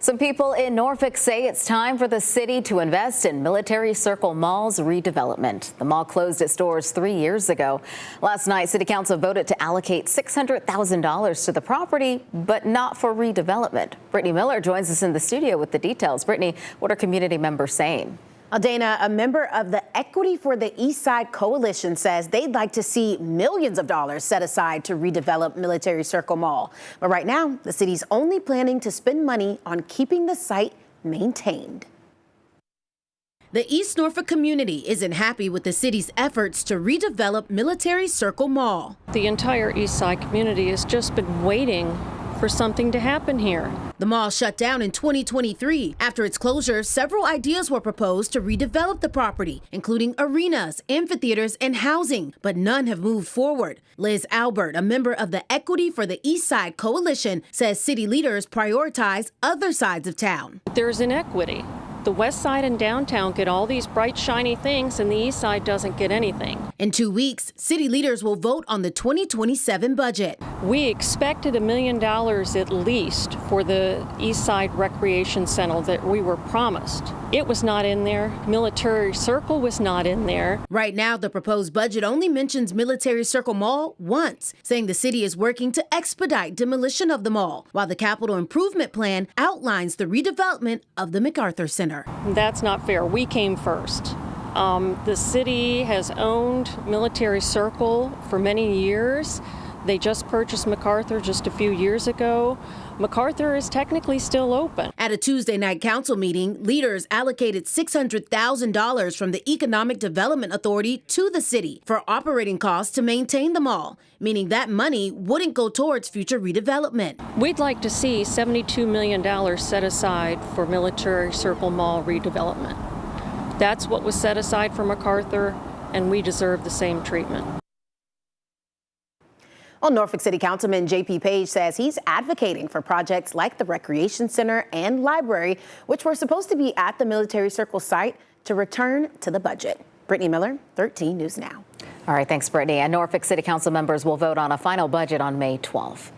Some people in Norfolk say it's time for the city to invest in Military Circle Mall's redevelopment. The mall closed its doors 3 years ago. Last night, City Council voted to allocate $600,000 to the property, but not for redevelopment. Brittany Miller joins us in the studio with the details. Brittany, what are community members saying? Dana, a member of the Equity for the Eastside Coalition says they'd like to see millions of dollars set aside to redevelop Military Circle Mall. But right now, the city's only planning to spend money on keeping the site maintained. The East Norfolk community isn't happy with the city's efforts to redevelop Military Circle Mall. The entire Eastside community has just been waiting for something to happen here. The mall shut down in 2023. After its closure, several ideas were proposed to redevelop the property, including arenas, amphitheaters, and housing, but none have moved forward. Liz Albert, a member of the Equity for the Eastside Coalition, says city leaders prioritize other sides of town. There's inequity. The west side and downtown get all these bright, shiny things, and the east side doesn't get anything. In 2 weeks, city leaders will vote on the 2027 budget. We expected $1 million at least for the East Side Recreation Center that we were promised. It was not in there. Military Circle was not in there. Right now, the proposed budget only mentions Military Circle Mall once, saying the city is working to expedite demolition of the mall, while the capital improvement plan outlines the redevelopment of the MacArthur Center. That's not fair. We came first. The city has owned Military Circle for many years. They just purchased MacArthur just a few years ago. MacArthur is technically still open. At a Tuesday night council meeting, leaders allocated $600,000 from the Economic Development Authority to the city for operating costs to maintain the mall, meaning that money wouldn't go towards future redevelopment. We'd like to see $72 million set aside for Military Circle Mall redevelopment. That's what was set aside for MacArthur, and we deserve the same treatment. Well, Norfolk City Councilman J.P. Page says he's advocating for projects like the Recreation Center and Library, which were supposed to be at the Military Circle site, to return to the budget. Brittany Miller, 13 News Now. All right, thanks, Brittany. And Norfolk City Council members will vote on a final budget on May 12th.